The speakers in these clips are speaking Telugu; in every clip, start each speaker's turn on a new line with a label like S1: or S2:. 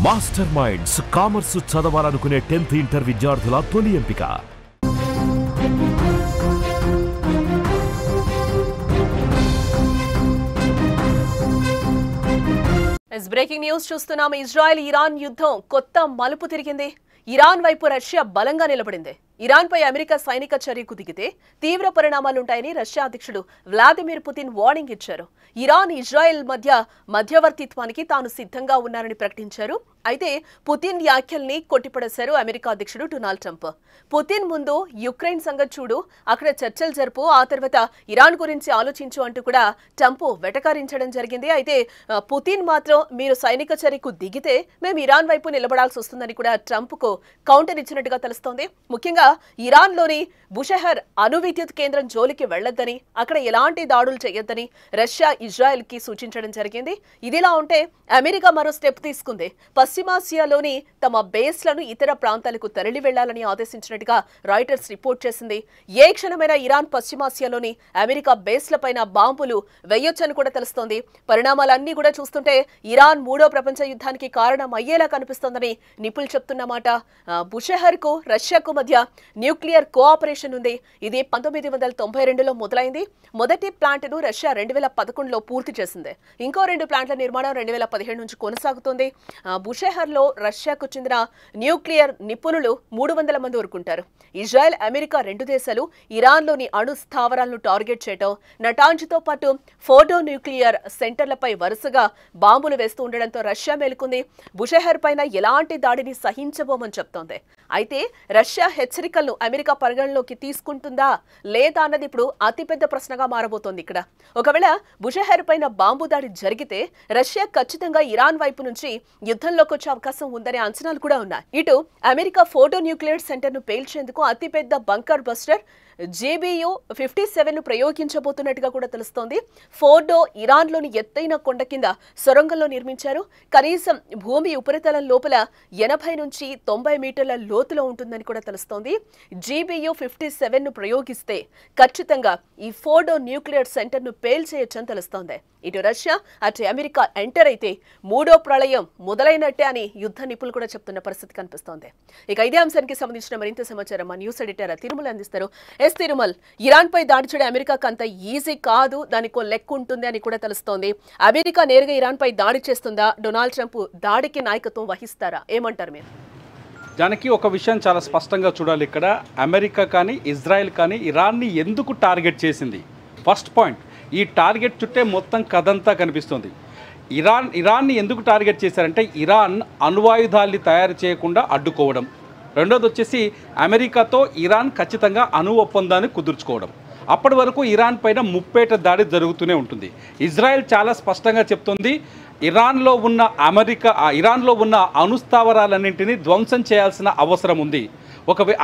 S1: మాస్టర్ మైండ్స్ కామర్స్ చదవాలనుకునే 10th ఇంటర్ విద్యార్థుల తొలి ఎంపిక.
S2: బ్రేకింగ్ న్యూస్ చూస్తున్నాం. ఇజ్రాయెల్ ఇరాన్ యుద్ధం కొత్త మలుపు తిరిగింది. ఇరాన్ వైపు రష్యా బలంగా నిలబడింది. ఇరాన్పై అమెరికా సైనిక చర్యకు దిగితే తీవ్ర పరిణామాలుంటాయని రష్యా అధ్యక్షుడు వ్లాదిమిర్ పుతిన్ వార్నింగ్ ఇచ్చారు. ఇరాన్ ఇజ్రాయెల్ మధ్య మధ్యవర్తిత్వానికి తాను సిద్ధంగా ఉన్నారని ప్రకటించారు. అయితే పుతిన్ వ్యాఖ్యల్ని కొట్టిపడేశారు అమెరికా అధ్యక్షుడు డొనాల్డ్ ట్రంప్. పుతిన్ ముందు యుక్రెయిన్ సంగతి చూడు, అక్కడ చర్చలు జరుపు, ఆ తర్వాత ఇరాన్ గురించి ఆలోచించు అంటూ కూడా ట్రంప్ వెటకారించడం జరిగింది. అయితే పుతిన్ మాత్రం మీరు సైనిక చర్యకు దిగితే మేము ఇరాన్ వైపు నిలబడాల్సి వస్తుందని కూడా ట్రంప్కు కౌంటర్ ఇచ్చినట్టుగా తెలుస్తోంది. ముఖ్యంగా ఇరాన్లోని బుషెహర్ అణు విద్యుత్ కేంద్రం జోలికి వెళ్లొద్దని, అక్కడ ఎలాంటి దాడులు చేయొద్దని రష్యా ఇజ్రాయెల్ కి సూచించడం జరిగింది. ఇదిలా ఉంటే అమెరికా మరో స్టెప్ తీసుకుంది. పశ్చిమాసియాలోని తమ బేస్లను ఇతర ప్రాంతాలకు తరలి వెళ్లాలని ఆదేశించినట్టుగా రాయిటర్స్ రిపోర్ట్ చేసింది. ఏ క్షణమైనా ఇరాన్ పశ్చిమాసియాలోని అమెరికా బేస్లపైన బాంబులు వేయొచ్చని కూడా తెలుస్తోంది. పరిణామాలన్నీ కూడా చూస్తుంటే ఇరాన్ మూడో ప్రపంచ యుద్ధానికి కారణం అయ్యేలా కనిపిస్తోందని నిపుణులు చెప్తున్నమాట. బుషెహర్ కు రష్యాకు మధ్య న్యూక్లియర్ కోఆపరేషన్ ఉంది. ఇది 1992లో మొదలైంది. మొదటి ప్లాంట్ ను రష్యా 2011లో పూర్తి చేసింది. ఇంకో 2 ప్లాంట్ల నిర్మాణం 2017 నుంచి కొనసాగుతుంది. బుషెహర్ లో రష్యాకు చెందిన న్యూక్లియర్ నిపుణులు 300 మంది వరకు ఉంటారు. ఇజ్రాయెల్, అమెరికా 2 దేశాలు ఇరాన్లోని అణు స్థావరాలను టార్గెట్ చేయడం, నటాంజ్తో పాటు ఫోర్డో న్యూక్లియర్ సెంటర్లపై వరుసగా బాంబులు వేస్తూ ఉండడంతో రష్యా మేలుకుంది. బుషెహర్ పైన ఎలాంటి దాడిని సహించబోమని చెప్తోంది. అయితే రష్యా హెచ్చరికలను అమెరికా పరిగణలోకి తీసుకుంటుందా లేదా అన్నది ఇప్పుడు అతిపెద్ద ప్రశ్నగా మారబోతోంది. ఇక్కడ ఒకవేళ బుషెహర్ పైన బాంబు దాడి జరిగితే రష్యా ఖచ్చితంగా ఇరాన్ వైపు నుంచి యుద్ధంలోకి వచ్చే అవకాశం ఉందనే అంచనాలు కూడా ఉన్నాయి. ఇటు అమెరికా ఫోర్డో న్యూక్లియర్ సెంటర్ ను పేల్చేందుకు అతిపెద్ద బంకర్ బస్టర్ GBU-57 ను ప్రయోగించబోతున్నట్టుగా కూడా తెలుస్తోంది. ఫోర్డో ఇరాన్లోని ఎత్తైన కొండ కింద సొరంగంలో నిర్మించారు. కనీసం భూమి ఉపరితలం లోపల 80 నుంచి 90 మీటర్ల లోతులో ఉంటుందని కూడా తెలుస్తోంది. GBU-57 ను ప్రయోగిస్తే ఖచ్చితంగా ఈ ఫోర్డో న్యూక్లియర్ సెంటర్ ను పేల్చేయొచ్చని తెలుస్తోంది. ఇటు రష్యా అటు అమెరికా ఎంటర్ అయితే మూడో ప్రళయం మొదలైనట్టే అని యుద్ధ నిపుణులు కూడా చెప్తున్న పరిస్థితి కనిపిస్తోంది. ఇక ఇదే అంశానికి సంబంధించిన మరింత సమాచారం మా న్యూస్ ఎడిటర్ తిరుమల అందిస్తారు. తిరుమల్, ఇరాన్ పై దాడి చేయడం అమెరికాకు అంత ఈజీ కాదు, దానికి లెక్క ఉంటుంది అని కూడా తెలుస్తోంది. అమెరికా నేరుగా ఇరాన్ పై దాడి చేస్తుందా? డొనాల్డ్ ట్రంప్ దాడికి నాయకత్వం వహిస్తారా? ఏమంటారు మీరు?
S3: దానికి ఒక విషయం చాలా స్పష్టంగా చూడాలి. ఇక్కడ అమెరికా కానీ ఇజ్రాయెల్ కానీ ఇరాన్ని ఎందుకు టార్గెట్ చేసింది? ఫస్ట్ పాయింట్, ఈ టార్గెట్ చుట్టే మొత్తం కథంతా కనిపిస్తుంది. ఇరాన్ని ఎందుకు టార్గెట్ చేశారంటే ఇరాన్ అణ్వాయుధాల్ని తయారు చేయకుండా అడ్డుకోవడం. రెండోది వచ్చేసి అమెరికాతో ఇరాన్ ఖచ్చితంగా అణు ఒప్పందాన్ని కుదుర్చుకోవడం. అప్పటి వరకు ఇరాన్ పైన ముప్పేట దాడి జరుగుతూనే ఉంటుంది. ఇజ్రాయెల్ చాలా స్పష్టంగా చెప్తుంది, ఇరాన్లో ఉన్న అణుస్థావరాలన్నింటినీ ధ్వంసం చేయాల్సిన అవసరం ఉంది.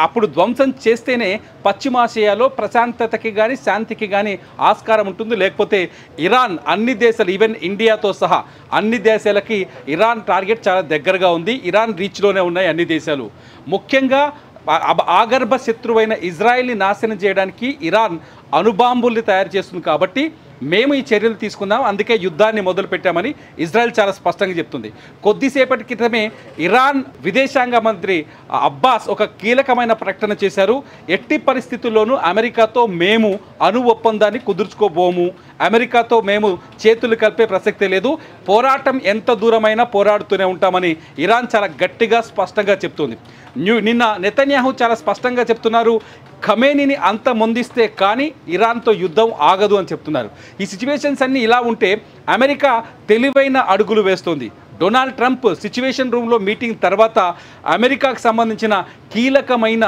S3: అప్పుడు ధ్వంసం చేస్తేనే పశ్చిమాసియాలో ప్రశాంతతకి కానీ శాంతికి కానీ ఆస్కారం ఉంటుంది. లేకపోతే ఇరాన్ అన్ని దేశాలు, ఈవెన్ ఇండియాతో సహా అన్ని దేశాలకి ఇరాన్ టార్గెట్ చాలా దగ్గరగా ఉంది. ఇరాన్ రీచ్లోనే ఉన్నాయి అన్ని దేశాలు. ముఖ్యంగా ఆగర్భ శత్రువైన ఇజ్రాయెల్ని నాశనం చేయడానికి ఇరాన్ అణుబాంబుల్ని తయారు చేస్తుంది. కాబట్టి మేము ఈ చర్యలు తీసుకుందాం, అందుకే యుద్ధాన్ని మొదలుపెట్టామని ఇజ్రాయెల్ చాలా స్పష్టంగా చెప్తుంది. కొద్దిసేపటి క్రితమే ఇరాన్ విదేశాంగ మంత్రి అబ్బాస్ ఒక కీలకమైన ప్రకటన చేశారు. ఎట్టి పరిస్థితుల్లోనూ అమెరికాతో మేము అణు ఒప్పందాన్ని కుదుర్చుకోబోము, అమెరికాతో మేము చేతులు కలిపే ప్రసక్తే లేదు, పోరాటం ఎంత దూరమైనా పోరాడుతూనే ఉంటామని ఇరాన్ చాలా గట్టిగా స్పష్టంగా చెప్తుంది. నిన్న నెతన్యాహు చాలా స్పష్టంగా చెప్తున్నారు, ఖమేనీని అంత మొందిస్తే కానీ ఇరాన్తో యుద్ధం ఆగదు అని చెప్తున్నారు. ఈ సిచ్యువేషన్స్ అన్నీ ఇలా ఉంటే అమెరికా తెలివైన అడుగులు వేస్తుంది. డొనాల్డ్ ట్రంప్ సిచ్యువేషన్ రూమ్లో మీటింగ్ తర్వాత అమెరికాకు సంబంధించిన కీలకమైన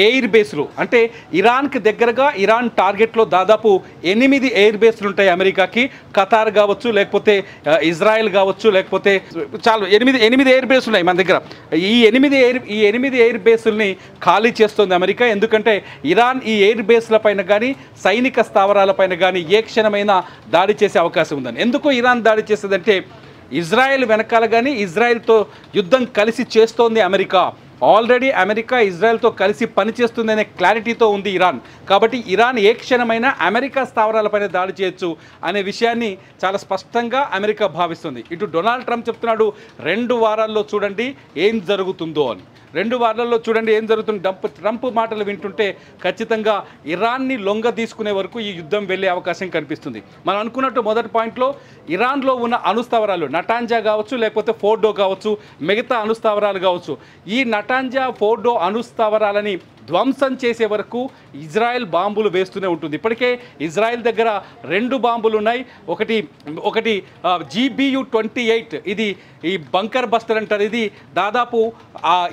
S3: ఎయిర్ బేస్లు, అంటే ఇరాన్కి దగ్గరగా ఇరాన్ టార్గెట్లో దాదాపు 8 ఎయిర్ బేస్లు ఉంటాయి అమెరికాకి. ఖతార్ కావచ్చు, లేకపోతే ఇజ్రాయెల్ కావచ్చు, లేకపోతే చాలా 8 ఎయిర్ బేస్లు ఉన్నాయి మన దగ్గర. ఈ 8 ఎయిర్ బేస్ల్ని ఖాళీ చేస్తుంది అమెరికా. ఎందుకంటే ఇరాన్ ఈ ఎయిర్ బేస్ల పైన కానీ సైనిక స్థావరాలపైన కానీ ఏ క్షణమైనా దాడి చేసే అవకాశం ఉందని. ఎందుకు ఇరాన్ దాడి చేస్తుందంటే ఇజ్రాయెల్ వెనకాల కానీ ఇజ్రాయెల్తో యుద్ధం కలిసి చేస్తోంది అమెరికా. ఆల్రెడీ అమెరికా ఇజ్రాయెల్తో కలిసి పనిచేస్తుందనే క్లారిటీతో ఉంది ఇరాన్. కాబట్టి ఇరాన్ ఏ క్షణమైనా అమెరికా స్థావరాలపైన దాడి చేయొచ్చు అనే విషయాన్ని చాలా స్పష్టంగా అమెరికా భావిస్తుంది. ఇటు డొనాల్డ్ ట్రంప్ చెప్తున్నాడు 2 వారాల్లో చూడండి ఏం జరుగుతుందో అని. 2 వారాల్లో చూడండి ఏం జరుగుతుంది. ట్రంప్ మాటలు వింటుంటే ఖచ్చితంగా ఇరాన్ని లొంగ తీసుకునే వరకు ఈ యుద్ధం వెళ్ళే అవకాశం కనిపిస్తుంది. మనం అనుకున్నట్టు మొదటి పాయింట్లో ఇరాన్లో ఉన్న అణుస్థావరాలు నటాంజా కావచ్చు, లేకపోతే ఫోర్డో కావచ్చు, మిగతా అణుస్థావరాలు కావచ్చు, ఈ నటాంజా ఫోర్డో అణుస్థావరాలని ధ్వంసం చేసే వరకు ఇజ్రాయెల్ బాంబులు వేస్తూనే ఉంటుంది. ఇప్పటికే ఇజ్రాయెల్ దగ్గర 2 బాంబులు ఉన్నాయి. ఒకటి GBU-28, ఇది ఈ బంకర్ బస్టర్ అంటారు. ఇది దాదాపు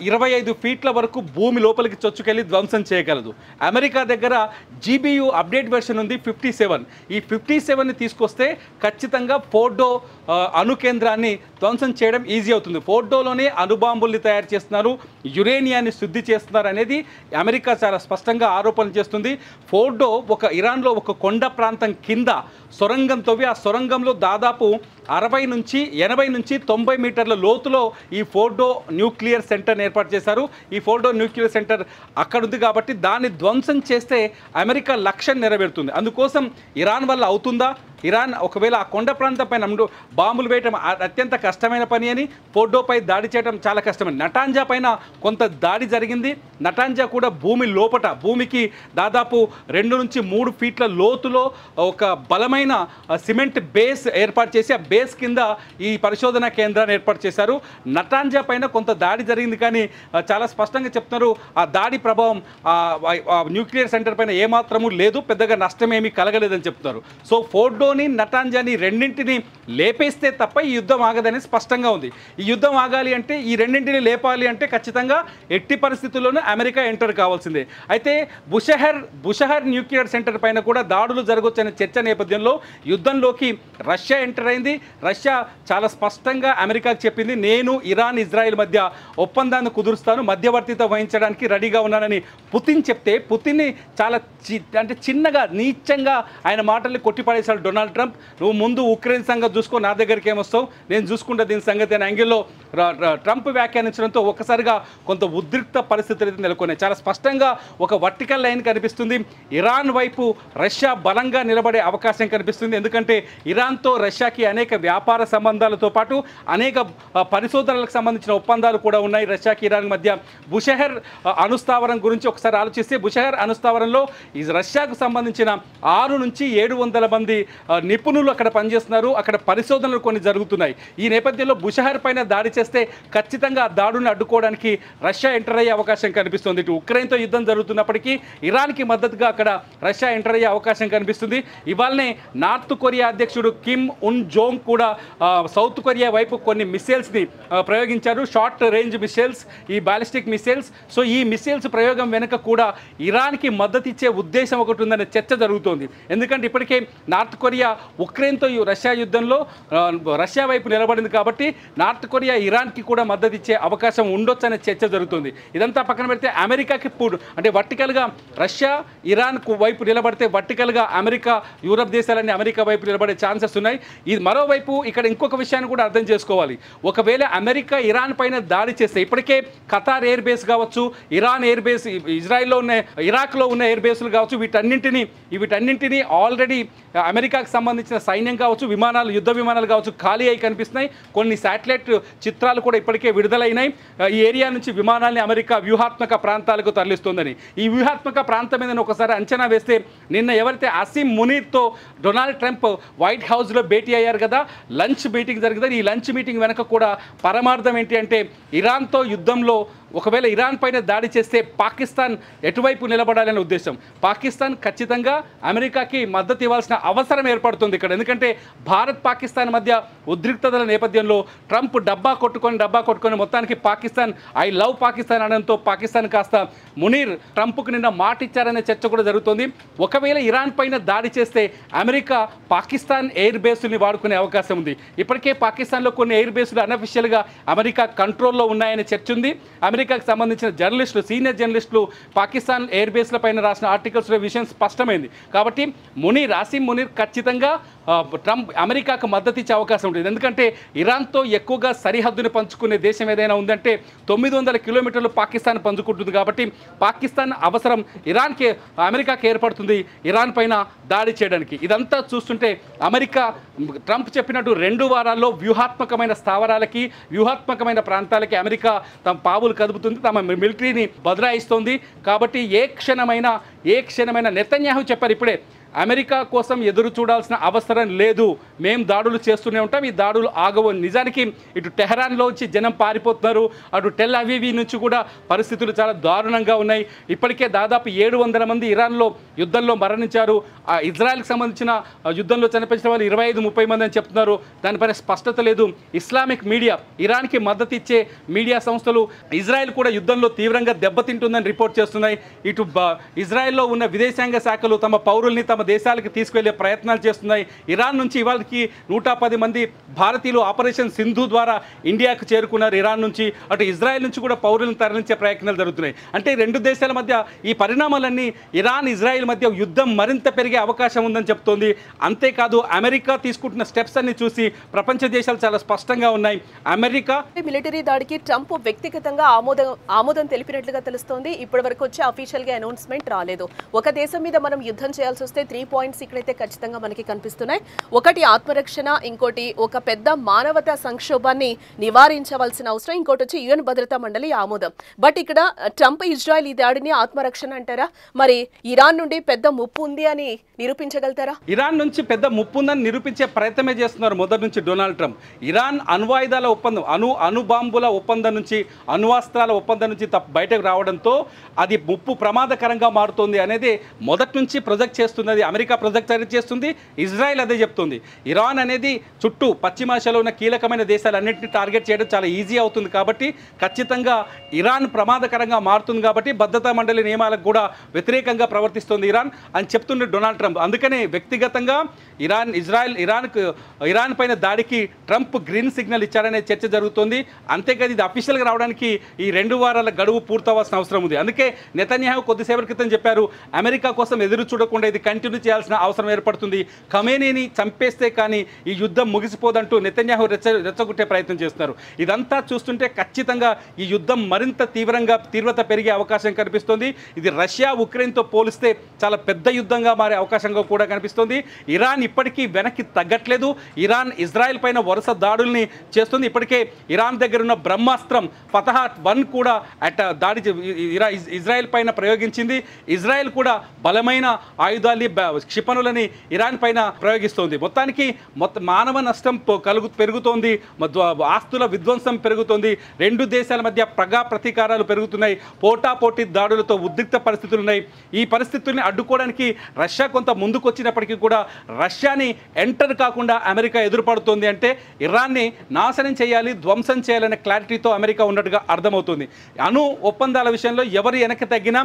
S3: 25 ఫీట్ల వరకు భూమి లోపలికి చొచ్చుకెళ్ళి ధ్వంసం చేయగలదు. అమెరికా దగ్గర GBU అప్డేట్ వెర్షన్ ఉంది 57. ఈ 57ని తీసుకొస్తే ఖచ్చితంగా ఫోర్డో అణు కేంద్రాన్ని ధ్వంసం చేయడం ఈజీ అవుతుంది. ఫోర్డోలోనే అణుబాంబుల్ని తయారు చేస్తున్నారు, యురేనియాన్ని శుద్ధి చేస్తున్నారు అనేది అమెరికా చాలా స్పష్టంగా ఆరోపణలు చేస్తుంది. ఫోర్డో ఇరాన్లో ఒక కొండ ప్రాంతం కింద సొరంగం తవ్వి ఆ సొరంగంలో దాదాపు 60 నుంచి 80 నుంచి 90 మీటర్ల లోతులో ఈ ఫోర్డో న్యూక్లియర్ సెంటర్ని ఏర్పాటు చేశారు. ఈ ఫోర్డో న్యూక్లియర్ సెంటర్ అక్కడ ఉంది కాబట్టి దాన్ని ధ్వంసం చేస్తే అమెరికా లక్ష్యం నెరవేరుతుంది. అందుకోసం ఇరాన్ వల్ల అవుతుందా? ఇరాన్ ఒకవేళ ఆ కొండ ప్రాంతం పైన బాంబులు వేయటం అత్యంత కష్టమైన పని అని, ఫోర్డోపై దాడి చేయడం చాలా కష్టమని. నటాంజా పైన కొంత దాడి జరిగింది. నటాంజా కూడా భూమికి దాదాపు 2 నుంచి 3 ఫీట్ల లోతులో ఒక బలమైన సిమెంట్ బేస్ ఏర్పాటు చేసి ఆ బేస్ కింద ఈ పరిశోధనా కేంద్రాన్ని ఏర్పాటు చేశారు. నటాంజా పైన కొంత దాడి జరిగింది కానీ చాలా స్పష్టంగా చెప్తున్నారు ఆ దాడి ప్రభావం న్యూక్లియర్ సెంటర్ పైన ఏమాత్రము లేదు, పెద్దగా నష్టం ఏమీ కలగలేదని చెప్తున్నారు. సో ఫోర్డోని నటాంజాని రెండింటిని లేపేస్తే తప్ప ఈ యుద్ధం ఆగదని స్పష్టంగా ఉంది. ఈ యుద్ధం ఆగాలి అంటే ఈ రెండింటిని లేపాలి అంటే ఖచ్చితంగా ఎట్టి పరిస్థితుల్లోనూ అమెరికా ఎంటర్ కావాల్సిందే. అయితే బుషహర్ న్యూక్లియర్ సెంటర్ పైన కూడా దాడులు జరగొచ్చనే చర్చ నేపథ్యంలో యుద్ధంలోకి రష్యా ఎంటర్ అయింది. రష్యా చాలా స్పష్టంగా అమెరికాకు చెప్పింది, నేను ఇరాన్ ఇజ్రాయెల్ మధ్య ఒప్పందాన్ని కుదురుస్తాను, మధ్యవర్తిత వహించడానికి రెడీగా ఉన్నానని పుతిన్ చెప్తే పుతిన్ని చాలా చిన్నగా నీచంగా ఆయన మాటల్ని కొట్టిపడేశాడు డొనాల్డ్ ట్రంప్. నువ్వు ముందు ఉక్రెయిన్ సంగతి చూసుకో, నా దగ్గరికి ఏమొస్తావు, నేను చూసుకుంటా దీని సంగతి అనే యాంగిల్లో ట్రంప్ వ్యాఖ్యానించడంతో ఒక్కసారిగా కొంత ఉద్రిక్త పరిస్థితులు అయితే నెలకొన్నాయి. చాలా స్పష్టంగా ఒక వర్టికల్ లైన్ కనిపిస్తుంది. ఇరాన్ వైపు రష్యా బలంగా నిలబడే అవకాశం కనిపిస్తుంది. ఎందుకంటే ఇరాన్తో రష్యాకి అనేక వ్యాపార సంబంధాలతో పాటు అనేక పరిశోధనలకు సంబంధించిన ఒప్పందాలు కూడా ఉన్నాయి రష్యాకి ఇరాన్ మధ్య. బుషహర్ అణుస్థావరం గురించి ఒకసారి ఆలోచిస్తే బుషహర్ అణుస్థావరంలో రష్యాకు సంబంధించిన 6 నుంచి 700 మంది నిపుణులు అక్కడ పనిచేస్తున్నారు. అక్కడ పరిశోధనలు కొన్ని జరుగుతున్నాయి. ఈ నేపథ్యంలో బుషహర్ పైన దాడి చేస్తే ఖచ్చితంగా ఆ దాడుని అడ్డుకోవడానికి రష్యా ఎంటర్ అయ్యే అవకాశం కనిపిస్తుంది. ఇటు ఉక్రెయిన్తో యుద్ధం జరుగుతున్నప్పటికీ ఇరాన్కి మద్దతుగా అక్కడ రష్యా ఎంటర్ అయ్యే అవకాశం కనిపిస్తుంది. ఇవాళనే నార్త్ కొరియా అధ్యక్షుడు కిమ్ ఉన్ జోంగ్ కూడా సౌత్ కొరియా వైపు కొన్ని మిసైల్స్ని ప్రయోగించారు, షార్ట్ రేంజ్ మిసైల్స్, ఈ బాలిస్టిక్ మిసైల్స్. సో ఈ మిసైల్స్ ప్రయోగం వెనుక కూడా ఇరాన్కి మద్దతు ఇచ్చే ఉద్దేశం ఒకటి ఉందనే చర్చ జరుగుతోంది. ఎందుకంటే ఇప్పటికే నార్త్ కొరియా ఉక్రెయిన్తో రష్యా యుద్ధంలో రష్యా వైపు నిలబడింది కాబట్టి నార్త్ కొరియా ఇరాన్కి కూడా మద్దతు ఇచ్చే అవకాశం ఉండొచ్చు అనే చర్చ జరుగుతుంది. ఇదంతా పక్కన పెడితే అమెరికాకి అంటే వర్టికల్గా రష్యా ఇరాన్ వైపు నిలబడితే వర్టికల్గా అమెరికా యూరప్ దేశాలన్నీ అమెరికా వైపు నిలబడే ఛాన్సెస్ ఉన్నాయి. ఇది మరోవైపు ఇక్కడ ఇంకొక విషయాన్ని కూడా అర్థం చేసుకోవాలి. ఒకవేళ అమెరికా ఇరాన్ పైన దాడి చేస్తే ఇప్పటికే ఖతార్ ఎయిర్ బేస్ కావచ్చు, ఇరాన్ ఎయిర్ బేస్, ఇజ్రాయిల్లో ఉన్న ఇరాక్లో ఉన్న ఎయిర్ బేస్లు కావచ్చు, వీటన్నింటినీ ఆల్రెడీ అమెరికాకు సంబంధించిన సైన్యం కావచ్చు, యుద్ధ విమానాలు కావచ్చు ఖాళీ అయి కనిపిస్తున్నాయి. కొన్ని శాటిలైట్ చిత్రాలు కూడా ఇప్పటికే విడుదలైనాయి. ఈ ఏరియా నుంచి విమానాల్ని అమెరికా వ్యూహాత్మక ప్రాంతాలకు తరలిస్తోందని. ఈ వ్యూహాత్మక ప్రాంతం మీద ఒకసారి అంచనా వేస్తే నిన్న ఎవరైతే అసీం మునీర్తో డొనాల్డ్ ట్రంప్ వైట్ హౌస్లో భేటీ అయ్యారు కదా, లంచ్ మీటింగ్ జరిగింది. ఈ లంచ్ మీటింగ్ వెనక కూడా పరమార్థం ఏంటి అంటే ఇరాన్తో యుద్ధంలో ఒకవేళ ఇరాన్ పైన దాడి చేస్తే పాకిస్తాన్ ఎటువైపు నిలబడాలనే ఉద్దేశం. పాకిస్తాన్ ఖచ్చితంగా అమెరికాకి మద్దతు ఇవ్వాల్సిన అవసరం ఏర్పడుతుంది ఇక్కడ. ఎందుకంటే భారత్ పాకిస్తాన్ మధ్య ఉద్రిక్తతల నేపథ్యంలో ట్రంప్ డబ్బా కొట్టుకొని మొత్తానికి పాకిస్తాన్ ఐ లవ్ పాకిస్తాన్ అనడంతో పాకిస్తాన్ కాస్త మునీర్ ట్రంప్కు నిన్న మాట ఇచ్చారనే చర్చ కూడా జరుగుతుంది. ఒకవేళ ఇరాన్ పైన దాడి చేస్తే అమెరికా పాకిస్తాన్ ఎయిర్ బేసుల్ని వాడుకునే అవకాశం ఉంది. ఇప్పటికే పాకిస్తాన్లో కొన్ని ఎయిర్ బేసులు అన్అఫిషియల్గా అమెరికా కంట్రోల్లో ఉన్నాయనే చర్చ ఉంది. అమెరికాకు సంబంధించిన జర్నలిస్టులు, సీనియర్ జర్నలిస్టులు పాకిస్తాన్ ఎయిర్ బేస్ల పైన రాసిన ఆర్టికల్స్లో విషయం స్పష్టమైంది. కాబట్టి అసీం మునీర్ ఖచ్చితంగా ట్రంప్ అమెరికాకు మద్దతు ఇచ్చే అవకాశం ఉంటుంది. ఎందుకంటే ఇరాన్తో ఎక్కువగా సరిహద్దుని పంచుకునే దేశం ఏదైనా ఉందంటే 900 కిలోమీటర్లు పాకిస్తాన్ పంచుకుంటుంది. కాబట్టి పాకిస్తాన్ అవసరం అమెరికాకి ఏర్పడుతుంది ఇరాన్ పైన దాడి చేయడానికి. ఇదంతా చూస్తుంటే అమెరికా ట్రంప్ చెప్పినట్టు 2 వారాల్లో వ్యూహాత్మకమైన స్థావరాలకి వ్యూహాత్మకమైన ప్రాంతాలకి అమెరికా తమ పావులు కదుపుతుంది, తమ మిలిటరీని బదలాయిస్తోంది. కాబట్టి ఏ క్షణమైన నెతన్యాహు చెప్పారు ఇప్పుడే, అమెరికా కోసం ఎదురు చూడాల్సిన అవసరం లేదు, మేము దాడులు చేస్తూనే ఉంటాం, ఈ దాడులు ఆగవు. నిజానికి ఇటు టెహరాన్లోంచి జనం పారిపోతున్నారు, అటు టెల్ అవీవ్ నుంచి కూడా పరిస్థితులు చాలా దారుణంగా ఉన్నాయి. ఇప్పటికే దాదాపు 700 మంది ఇరాన్లో యుద్ధంలో మరణించారు. ఇజ్రాయెల్కి సంబంధించిన యుద్ధంలో చనిపోయిన వాళ్ళు 25-30 మంది అని చెప్తున్నారు. దానిపైన స్పష్టత లేదు. ఇస్లామిక్ మీడియా, ఇరాన్కి మద్దతు ఇచ్చే మీడియా సంస్థలు ఇజ్రాయెల్ కూడా యుద్ధంలో తీవ్రంగా దెబ్బతింటుందని రిపోర్ట్ చేస్తున్నాయి. ఇటు ఇజ్రాయెల్లో ఉన్న విదేశాంగ శాఖలు తమ పౌరుల్ని తమ దేశాలకు తీసుకెళ్లే ప్రయత్నాలు చేస్తున్నాయి. ఇరాన్ నుంచి ఇవాళకి 110 మంది భారతీయులు ఆపరేషన్ సింధు ద్వారా ఇండియాకు చేరుకున్నారు. ఇరాన్ నుంచి అటు ఇజ్రాయెల్ నుంచి కూడా పౌరులను తరలించే ప్రయత్నాలు జరుగుతున్నాయి. అంటే 2 దేశాల మధ్య ఈ పరిణామాలన్నీ ఇరాన్ ఇజ్రాయెల్ మధ్య యుద్ధం మరింత పెరిగే అవకాశం ఉందని చెప్తోంది. అంతేకాదు అమెరికా తీసుకుంటున్న స్టెప్స్ అన్ని చూసి ప్రపంచ దేశాలు చాలా స్పష్టంగా ఉన్నాయి. అమెరికా
S2: మిలిటరీ దాడికి ట్రంప్ వ్యక్తిగతంగా ఆమోదం తెలిపినట్లుగా తెలుస్తోంది. ఇప్పటి వరకు వచ్చే అఫీషియల్ గా అనౌన్స్మెంట్ రాలేదు. ఒక దేశం మీద మనం యుద్ధం చేయాల్సి వస్తే 3 పాయింట్స్ ఇక్కడైతే ఖచ్చితంగా మనకి కనిపిస్తున్నాయి. ఒకటి ఆత్మరక్షణ, ఇంకోటి ఒక పెద్ద మానవతా సంక్షోభాన్ని నివారించవలసిన అవసరం, ఇంకోటి వచ్చి యుఎన్ భద్రతా మండలి ఆమోదం. బట్ ఇక్కడ ట్రంప్ ఇజ్రాయెల్ ఈ దాడిని ఆత్మరక్షణ అంటారా, మరి ఇరాన్ నుండి పెద్ద ముప్పు ఉంది అని నిరూపించగలుగుతారా?
S3: ఇరాన్ నుంచి పెద్ద ముప్పు ఉందని నిరూపించే ప్రయత్నమే చేస్తున్నారు మొదటి నుంచి డొనాల్డ్ ట్రంప్. ఇరాన్ అణ్వాయుధాల ఒప్పందం, అణుబాంబుల ఒప్పందం నుంచి, అణ్వాస్త్రాల ఒప్పందం నుంచి బయటకు రావడంతో అది ముప్పు ప్రమాదకరంగా మారుతోంది అనేది మొదటి నుంచి ప్రొజెక్ట్ చేస్తున్నది. అమెరికా ప్రొజెక్ట్ చేస్తుంది, ఇజ్రాయెల్ అదే చెప్తుంది. ఇరాన్ అనేది చుట్టూ పశ్చిమాసియాలో ఉన్న కీలకమైన దేశాలన్నింటినీ టార్గెట్ చేయడం చాలా ఈజీ అవుతుంది. కాబట్టి ఖచ్చితంగా ఇరాన్ ప్రమాదకరంగా మారుతుంది. కాబట్టి భద్రతా మండలి నియమాలకు కూడా వ్యతిరేకంగా ప్రవర్తిస్తుంది ఇరాన్ అని చెప్తున్న డొనాల్డ్ ట్రంప్. అందుకనే వ్యక్తిగతంగా ఇరాన్ పైన దాడికి ట్రంప్ గ్రీన్ సిగ్నల్ ఇచ్చారనే చర్చ జరుగుతోంది. అంతేకాదు ఇది అఫీషియల్గా రావడానికి ఈ 2 వారాల గడువు పూర్తవలసిన అవసరం ఉంది. అందుకే నెతన్యాహు కొద్దిసేపటి క్రితం చెప్పారు, అమెరికా కోసం ఎదురు చూడకుండా ఇది కంటిన్యూ చేయాల్సిన అవసరం ఏర్పడుతుంది, ఖమేనీని చంపేస్తే కానీ ఈ యుద్ధం ముగిసిపోదంటూ నెతన్యాహు రెచ్చగొట్టే ప్రయత్నం చేస్తున్నారు. ఇదంతా చూస్తుంటే ఖచ్చితంగా ఈ యుద్ధం మరింత తీవ్రత పెరిగే అవకాశం కనిపిస్తోంది. ఇది రష్యా ఉక్రెయిన్తో పోలిస్తే చాలా పెద్ద యుద్ధంగా మారే అవకాశంగా కూడా కనిపిస్తోంది. ఇరాన్ ఇప్పటికీ వెనక్కి తగ్గట్లేదు. ఇరాన్ ఇజ్రాయెల్ పైన వరుస దాడుల్ని చేస్తుంది. ఇప్పటికే ఇరాన్ దగ్గర ఉన్న బ్రహ్మాస్త్రం ఫతహ్-1 కూడా ఇజ్రాయెల్ పైన ప్రయోగించింది. ఇజ్రాయెల్ కూడా బలమైన ఆయుధాన్ని, క్షిపణులని ఇరాన్ పైన ప్రయోగిస్తోంది. మొత్తానికి మానవ నష్టం పెరుగుతోంది, ఆస్తుల విధ్వంసం పెరుగుతోంది, 2 దేశాల మధ్య ప్రతీకారాలు పెరుగుతున్నాయి, పోటాపోటీ దాడులతో ఉద్రిక్త పరిస్థితులు ఉన్నాయి. ఈ పరిస్థితుల్ని అడ్డుకోవడానికి రష్యా కొంత ముందుకొచ్చినప్పటికీ కూడా రష్యాని ఎంటర్ కాకుండా అమెరికా ఎదురుపడుతోంది. అంటే ఇరాన్ని నాశనం చేయాలి, ధ్వంసం చేయాలనే క్లారిటీతో అమెరికా ఉన్నట్టుగా అర్థమవుతుంది. ఒప్పందాల విషయంలో ఎవరు వెనక్కి తగ్గినా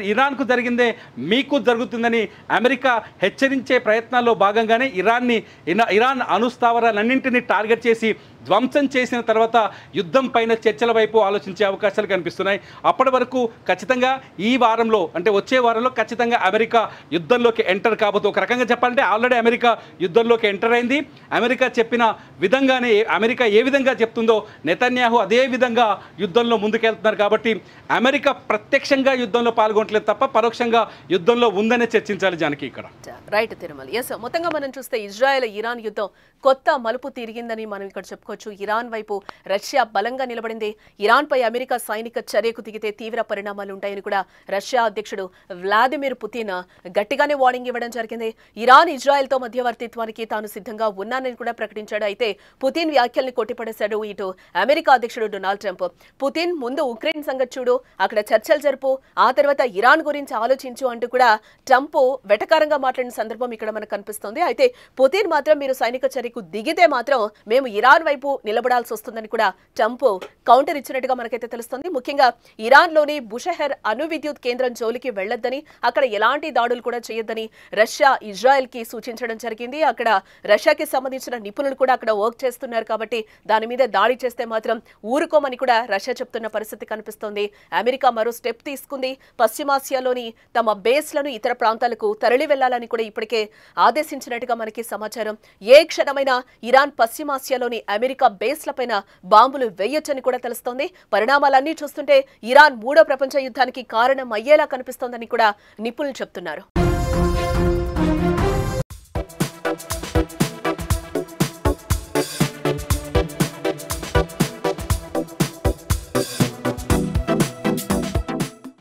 S3: ఇరాన్కు జరిగిందే మీకు జరుగుతుందని అమెరికా హెచ్చరించే ప్రయత్నాల్లో భాగంగానే ఇరాన్ అణుస్థావరాలన్నింటినీ టార్గెట్ చేసి ధ్వంసం చేసిన తర్వాత యుద్ధం పైన చర్చల వైపు ఆలోచించే అవకాశాలు కనిపిస్తున్నాయి. అప్పటి వరకు ఖచ్చితంగా ఈ వారంలో, అంటే వచ్చే వారంలో ఖచ్చితంగా అమెరికా యుద్ధంలోకి ఎంటర్ కాబోతుంది. ఒక రకంగా చెప్పాలంటే ఆల్రెడీ అమెరికా యుద్ధంలోకి ఎంటర్ అయింది. అమెరికా చెప్పిన విధంగానే, అమెరికా ఏ విధంగా చెప్తుందో నెతన్యాహు అదే విధంగా యుద్ధంలో ముందుకెళ్తున్నారు. కాబట్టి అమెరికా ప్రత్యక్షంగా యుద్ధంలో పాల్గొనట్లేదు తప్ప పరోక్షంగా యుద్ధంలో ఉందనే చర్చించాలి జానకి ఇక్కడ.
S2: రైట్ తిరుమల. ఎస్, మొత్తంగా మనం చూస్తే ఇజ్రాయెల్ ఇరాన్ యుద్ధం కొత్త మలుపు తిరిగిందని మనం ఇక్కడ చెప్పుకోవచ్చు. ఇరాన్ వైపు రష్యా బలంగా నిలబడింది. ఇరాన్ పై అమెరికా సైనిక చర్యకు దిగితే తీవ్ర పరిణామాలు ఉంటాయని కూడా రష్యా అధ్యక్షుడు వ్లాదిమిర్ పుతిన్ గట్టిగానే వార్నింగ్ ఇవ్వడం జరిగింది. ఇరాన్ ఇజ్రాయెల్ తో మధ్యవర్తిత్వానికి తాను సిద్ధంగా ఉన్నానని కూడా ప్రకటించాడు. అయితే పుతిన్ వ్యాఖ్యల్ని కొట్టిపడేశాడు ఇటు అమెరికా అధ్యక్షుడు డొనాల్డ్ ట్రంప్. పుతిన్ ముందు ఉక్రెయిన్ సంగతి చూడు, అక్కడ చర్చలు జరుపు, ఆ తర్వాత ఇరాన్ గురించి ఆలోచించు అంటూ కూడా ట్రంప్ వెటకారంగా మాట్లాడిన సందర్భం ఇక్కడ మనకు కనిపిస్తోంది. అయితే పుతిన్ మాత్రం మీరు సైనిక చర్యకు దిగితే మాత్రం మేము ఇరాన్ వైపు వైపు నిలబడాల్సి వస్తుందని కూడా ట్రంప్ కౌంటర్ ఇచ్చినట్టుగా మనకైతే తెలుస్తుంది. ముఖ్యంగా ఇరాన్లోని బుషెహర్ అణు విద్యుత్ కేంద్రం జోలికి వెళ్లొద్దని, అక్కడ ఎలాంటి దాడులు కూడా చేయొద్దని రష్యా ఇజ్రాయెల్ కి సూచించడం జరిగింది. అక్కడ రష్యాకి సంబంధించిన నిపుణులు కూడా అక్కడ వర్క్ చేస్తున్నారు కాబట్టి దాని మీద దాడి చేస్తే మాత్రం ఊరుకోమని కూడా రష్యా చెప్తున్న పరిస్థితి కనిపిస్తోంది. అమెరికా మరో స్టెప్ తీసుకుంది. పశ్చిమాసియాలోని తమ బేస్లను ఇతర ప్రాంతాలకు తరలి వెళ్లాలని కూడా ఇప్పటికే ఆదేశించినట్టుగా మనకి సమాచారం. ఏ క్షణమైనా ఇరాన్ పశ్చిమాసియాలోని అమెరికా బేస్లపైన బాంబులు వేయొచ్చని కూడా తెలుస్తోంది. పరిణామాలన్నీ చూస్తుంటే ఇరాన్ మూడో ప్రపంచ యుద్ధానికి కారణం అయ్యేలా కనిపిస్తోందని కూడా నిపుణులు చెప్తున్నారు.